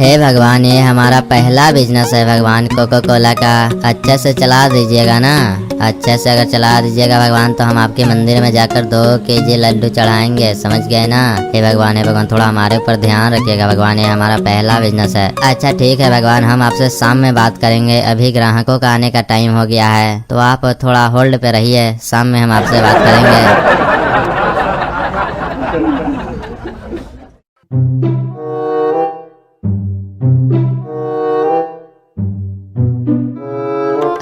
हे भगवान, ये हमारा पहला बिजनेस है भगवान, कोका कोला का। अच्छे से चला दीजिएगा ना, अच्छे से अगर चला दीजिएगा भगवान तो हम आपके मंदिर में जाकर 2 केजी लड्डू चढ़ाएंगे, समझ गए ना। हे भगवान थोड़ा हमारे ऊपर ध्यान रखिएगा भगवान, ये हमारा पहला बिजनेस है। अच्छा ठीक है भगवान, हम आपसे शाम में बात करेंगे, अभी ग्राहकों का आने का टाइम हो गया है, तो आप थोड़ा होल्ड पे रहिए, शाम में हम आपसे बात करेंगे।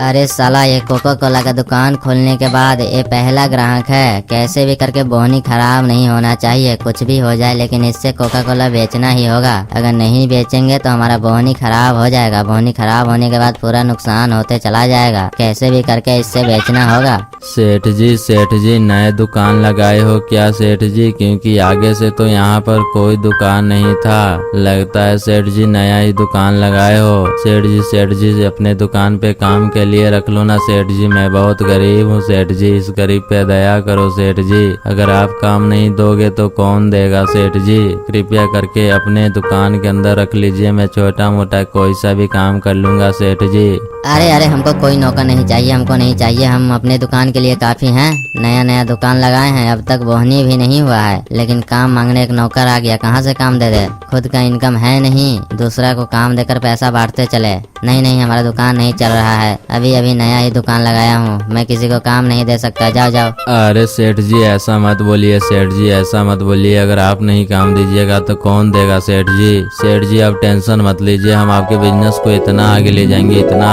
अरे साला, ये कोका कोला का दुकान खोलने के बाद ये पहला ग्राहक है, कैसे भी करके बोहनी खराब नहीं होना चाहिए, कुछ भी हो जाए लेकिन इससे कोका कोला बेचना ही होगा। अगर नहीं बेचेंगे तो हमारा बोहनी खराब हो जाएगा, बोहनी खराब होने के बाद पूरा नुकसान होते चला जाएगा, कैसे भी करके इससे बेचना होगा। सेठ जी नए दुकान लगाए हो क्या सेठ जी? क्योंकि आगे से तो यहाँ पर कोई दुकान नहीं था, लगता है सेठ जी नया ही दुकान लगाए हो। सेठ जी अपने दुकान पे काम के लिए रख लो ना सेठ जी, मैं बहुत गरीब हूँ सेठ जी, इस गरीब पे दया करो सेठ जी, अगर आप काम नहीं दोगे तो कौन देगा सेठ जी, कृपया करके अपने दुकान के अंदर रख लीजिए, मैं छोटा मोटा कोई सा भी काम कर लूंगा सेठ जी। अरे हमको कोई नौकर नहीं चाहिए, हमको नहीं चाहिए, हम अपने दुकान के लिए काफी हैं, नया दुकान लगाए हैं, अब तक बोहनी भी नहीं हुआ है, लेकिन काम मांगने एक नौकर आ गया, कहाँ से काम दे दे, खुद का इनकम है नहीं, दूसरा को काम देकर पैसा बांटते चले। नहीं, हमारा दुकान नहीं चल रहा है, अभी नया ही दुकान लगाया हूँ, मैं किसी को काम नहीं दे सकता, जाओ। अरे सेठ जी ऐसा मत बोलिए सेठ जी, ऐसा मत बोलिए, अगर आप नहीं काम दीजिएगा तो कौन देगा सेठ जी। सेठ जी आप टेंशन मत लीजिए, हम आपके बिजनेस को इतना आगे ले जाएंगे, इतना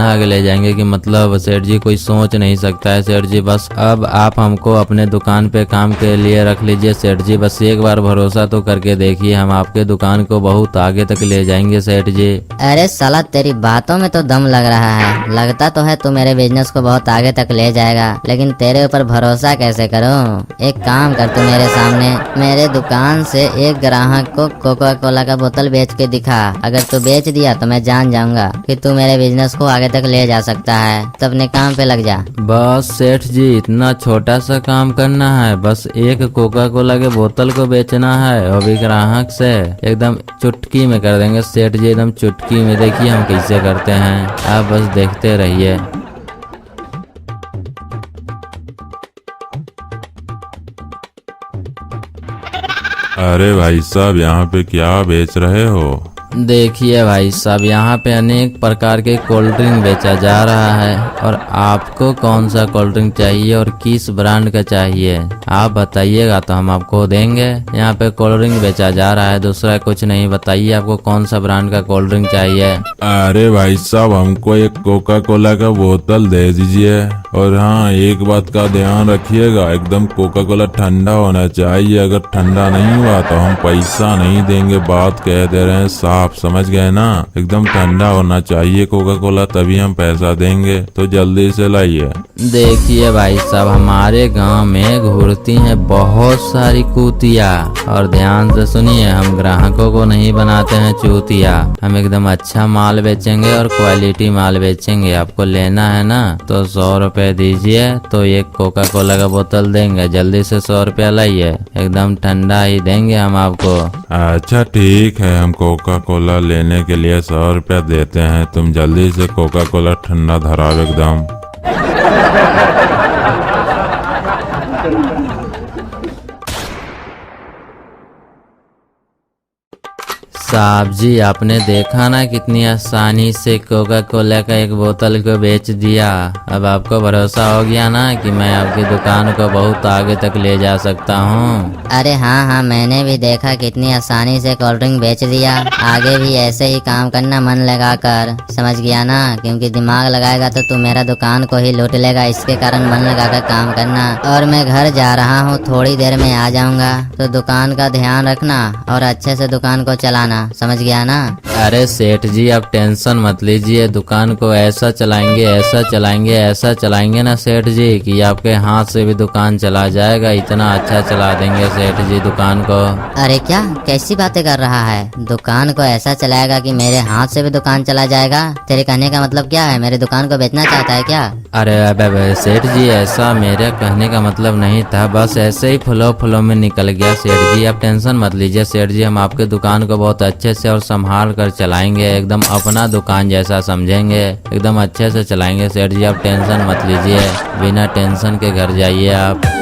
आगे ले जाएंगे कि मतलब सेठ जी कोई सोच नहीं सकता है सेठ जी। बस अब आप हमको अपने दुकान पे काम के लिए रख लीजिए सेठ जी, बस एक बार भरोसा तो करके देखिए, हम आपके दुकान को बहुत आगे तक ले जाएंगे सेठ जी। अरे साला, तेरी बातों में तो दम लग रहा है, लगता तो है तू मेरे बिजनेस को बहुत आगे तक ले जाएगा, लेकिन तेरे ऊपर भरोसा कैसे करूं। एक काम कर, तू मेरे सामने मेरे दुकान से एक ग्राहक को कोका कोला का बोतल बेच के दिखा, अगर तू बेच दिया तो मैं जान जाऊंगा कि तू मेरे बिजनेस को आगे तक ले जा सकता है, तो अपने काम पे लग जा। बस सेठ जी इतना छोटा सा काम करना है, बस एक कोका कोला के बोतल को बेचना है, और भी ग्राहक से एकदम चुटकी में कर देंगे सेठ जी, एकदम चुटकी में। देखिए हम कैसे करते हैं, आप बस देखते रहिए। अरे भाई साहब, यहाँ पे क्या बेच रहे हो? देखिए भाई साहब, यहाँ पे अनेक प्रकार के कोल्ड ड्रिंक बेचा जा रहा है, और आपको कौन सा कोल्ड ड्रिंक चाहिए और किस ब्रांड का चाहिए आप बताइएगा तो हम आपको देंगे। यहाँ पे कोल्ड ड्रिंक बेचा जा रहा है, दूसरा कुछ नहीं, बताइए आपको कौन सा ब्रांड का कोल्ड ड्रिंक चाहिए। अरे भाई साहब, हमको एक कोका कोला का बोतल दे दीजिए, और हाँ एक बात का ध्यान रखिएगा, एकदम कोका कोला ठंडा होना चाहिए, अगर ठंडा नहीं हुआ तो हम पैसा नहीं देंगे, बात कह दे रहे हैं साहब, समझ गए ना, एकदम ठंडा होना चाहिए कोका कोला, तभी हम पैसा देंगे, तो जल्दी से लाइए। देखिए भाई साहब, हमारे गांव में घूरती हैं बहुत सारी कुतिया, और ध्यान से सुनिए, हम ग्राहकों को नहीं बनाते हैं चूतिया, हम एकदम अच्छा माल बेचेंगे और क्वालिटी माल बेचेंगे। आपको लेना है ना तो 100 रुपए दीजिए तो एक कोका कोला का बोतल देंगे, जल्दी से 100 रुपया लाइए, एकदम ठंडा ही देंगे हम आपको। अच्छा ठीक है, हम कोका कोला लेने के लिए 100 रुपया देते हैं, तुम जल्दी से कोका कोला ठंडा धराओ एकदम। साहब जी आपने देखा ना कितनी आसानी से कोका कोला का एक बोतल को बेच दिया, अब आपको भरोसा हो गया ना कि मैं आपकी दुकान को बहुत आगे तक ले जा सकता हूँ। अरे हाँ, मैंने भी देखा कितनी आसानी से कोल्ड ड्रिंक बेच दिया, आगे भी ऐसे ही काम करना मन लगाकर, समझ गया ना, क्योंकि दिमाग लगाएगा तो तू मेरा दुकान को ही लूट लेगा, इसके कारण मन लगाकर काम करना। और मैं घर जा रहा हूँ, थोड़ी देर में आ जाऊंगा, तो दुकान का ध्यान रखना और अच्छे से दुकान को चलाना, समझ गया ना। अरे सेठ जी आप टेंशन मत लीजिए, दुकान को ऐसा चलाएंगे ना सेठ जी कि आपके हाथ से भी दुकान चला जाएगा, इतना अच्छा चला देंगे सेठ जी दुकान को। अरे क्या, कैसी बातें कर रहा है, दुकान को ऐसा चलाएगा कि मेरे हाथ से भी दुकान चला जाएगा? तेरे कहने का मतलब क्या है, मेरे दुकान को बेचना चाहता है क्या? अरे सेठ जी ऐसा मेरे कहने का मतलब नहीं था, बस ऐसे ही फ्लो में निकल गया सेठ जी, आप टेंशन मत लीजिए सेठ जी, हम आपके दुकान को बहुत अच्छे से और संभाल कर चलाएंगे, एकदम अपना दुकान जैसा समझेंगे, एकदम अच्छे से चलाएंगे सेठ जी। आप टेंशन मत लीजिए, बिना टेंशन के घर जाइए आप।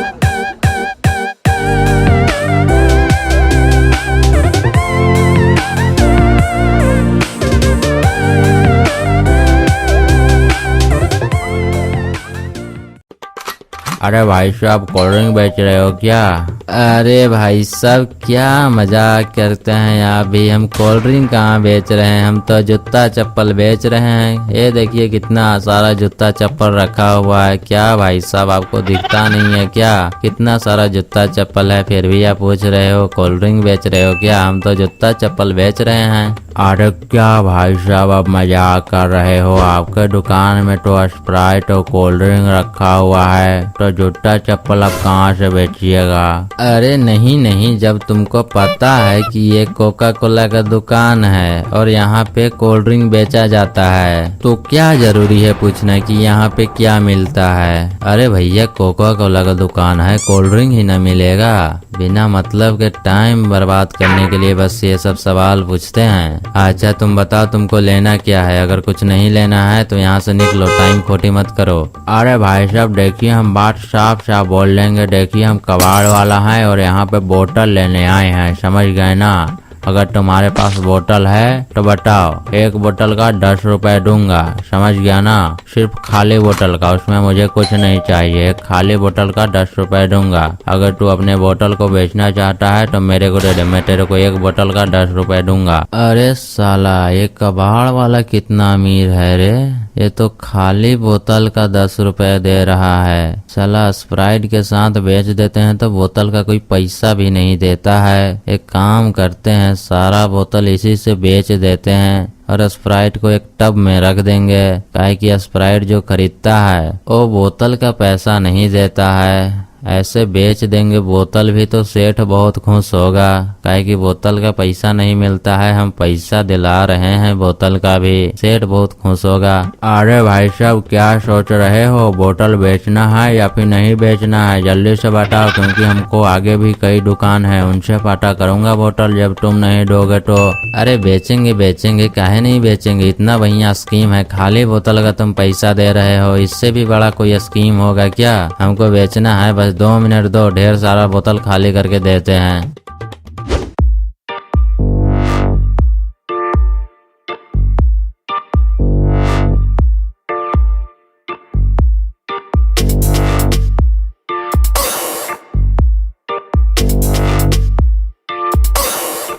अरे भाई साहब कोल्ड ड्रिंक बेच रहे हो क्या? अरे भाई साहब क्या मजाक करते हैं आप भी, हम कोल्ड ड्रिंक कहाँ बेच रहे हैं, हम तो जूता चप्पल बेच रहे हैं। ये देखिए कितना सारा जूता चप्पल रखा हुआ है। क्या भाई साहब आपको दिखता नहीं है क्या? कितना सारा जूता चप्पल है, फिर भी आप पूछ रहे हो कोल्ड ड्रिंक बेच रहे हो क्या? हम तो जूता चप्पल बेच रहे हैं। अरे क्या भाई साहब आप मजाक कर रहे हो? आपके दुकान में तो स्प्राइट और कोल्ड ड्रिंक रखा हुआ है, तो जूता चप्पल आप कहाँ से बेचिएगा? अरे नहीं नहीं, जब तुमको पता है कि ये कोका कोला का दुकान है और यहाँ पे कोल्ड ड्रिंक बेचा जाता है, तो क्या जरूरी है पूछना कि यहाँ पे क्या मिलता है? अरे भैया कोका कोला का दुकान है, कोल्ड ड्रिंक ही ना मिलेगा? बिना मतलब के टाइम बर्बाद करने के लिए बस ये सब सवाल पूछते हैं। अच्छा तुम बताओ तुमको लेना क्या है? अगर कुछ नहीं लेना है तो यहाँ से निकलो, टाइम खोटी मत करो। अरे भाई साहब देखिए हम बात साफ साफ बोल लेंगे, देखिए हम कबाड़ वाला है और यहाँ पे बोतल लेने आए हैं, समझ गए ना? अगर तुम्हारे पास बोतल है तो बताओ, एक बोतल का 10 रुपए दूंगा, समझ गया ना? सिर्फ खाली बोतल का, उसमें मुझे कुछ नहीं चाहिए, एक खाली बोतल का 10 रुपए दूंगा। अगर तू अपने बोतल को बेचना चाहता है तो मेरे को दे दे, मैं तेरे को एक बोतल का 10 रुपए दूंगा। अरे साला ये कबाड़ वाला कितना अमीर है रे, ये तो खाली बोतल का 10 रुपए दे रहा है। साला स्प्राइट के साथ बेच देते हैं तो बोतल का कोई पैसा भी नहीं देता है। एक काम करते हैं, सारा बोतल इसी से बेच देते हैं और स्प्राइट को एक टब में रख देंगे, काहे कि स्प्राइट जो खरीदता है वो बोतल का पैसा नहीं देता है। ऐसे बेच देंगे बोतल भी तो सेठ बहुत खुश होगा, काहे कि बोतल का पैसा नहीं मिलता है, हम पैसा दिला रहे हैं बोतल का भी, सेठ बहुत खुश होगा। अरे भाई साहब क्या सोच रहे हो, बोतल बेचना है या फिर नहीं बेचना है? जल्दी से बताओ, क्योंकि हमको आगे भी कई दुकान है, उनसे पता करूंगा बोतल, जब तुम नहीं दोगे तो। अरे बेचेंगे बेचेंगे, काहे नहीं बेचेंगे, इतना बढ़िया स्कीम है, खाली बोतल का तुम पैसा दे रहे हो, इससे भी बड़ा कोई स्कीम होगा क्या? हमको बेचना है, बस 2 मिनट दो, ढेर सारा बोतल खाली करके देते हैं।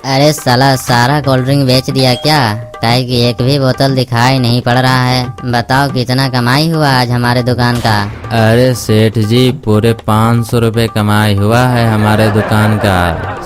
अरे साला सारा कोल्ड ड्रिंक बेच दिया क्या? काहे कि एक भी बोतल दिखाई नहीं पड़ रहा है। बताओ कितना कमाई हुआ आज हमारे दुकान का? अरे सेठ जी पूरे 500 रुपए कमाई हुआ है हमारे दुकान का,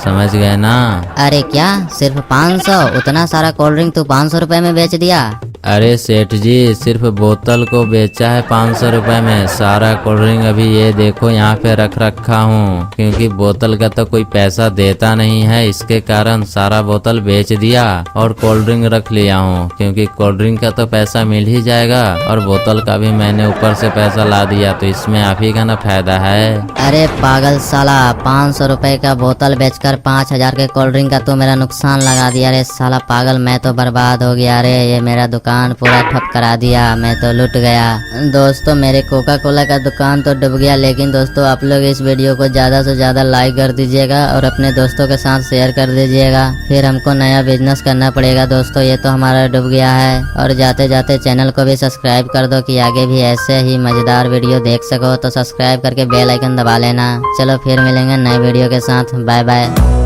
समझ गए ना? अरे क्या सिर्फ 500? उतना सारा कोल्ड ड्रिंक तू 500 रुपए में बेच दिया? अरे सेठ जी सिर्फ बोतल को बेचा है 500 रुपए में, सारा कोल्ड ड्रिंक अभी ये देखो यहाँ पे रख रखा हूँ, क्योंकि बोतल का तो कोई पैसा देता नहीं है, इसके कारण सारा बोतल बेच दिया और कोल्ड ड्रिंक रख लिया हूँ, क्योंकि कोल्ड ड्रिंक का तो पैसा मिल ही जाएगा और बोतल का भी मैंने ऊपर से पैसा ला दिया, तो इसमें आप ही का ना फायदा है। अरे पागल साला, 500 रुपए का बोतल बेचकर 5000 के कोल्ड ड्रिंक का तो मेरा नुकसान लगा दिया रे साला पागल, मैं तो बर्बाद हो गया रे, ये मेरा दुकान पूरा ठप करा दिया, मैं तो लुट गया। दोस्तों मेरे कोका कोला का दुकान तो डूब गया, लेकिन दोस्तों आप लोग इस वीडियो को ज्यादा से ज्यादा लाइक कर दीजिएगा और अपने दोस्तों के साथ शेयर कर दीजिएगा, फिर हमको नया बिजनेस करना पड़ेगा। दोस्तों ये तो हमारा डूब गया है, और जाते जाते चैनल को भी सब्सक्राइब कर दो कि आगे भी ऐसे ही मजेदार वीडियो देख सको, तो सब्सक्राइब करके बेल आइकन दबा लेना। चलो फिर मिलेंगे नए वीडियो के साथ, बाय बाय।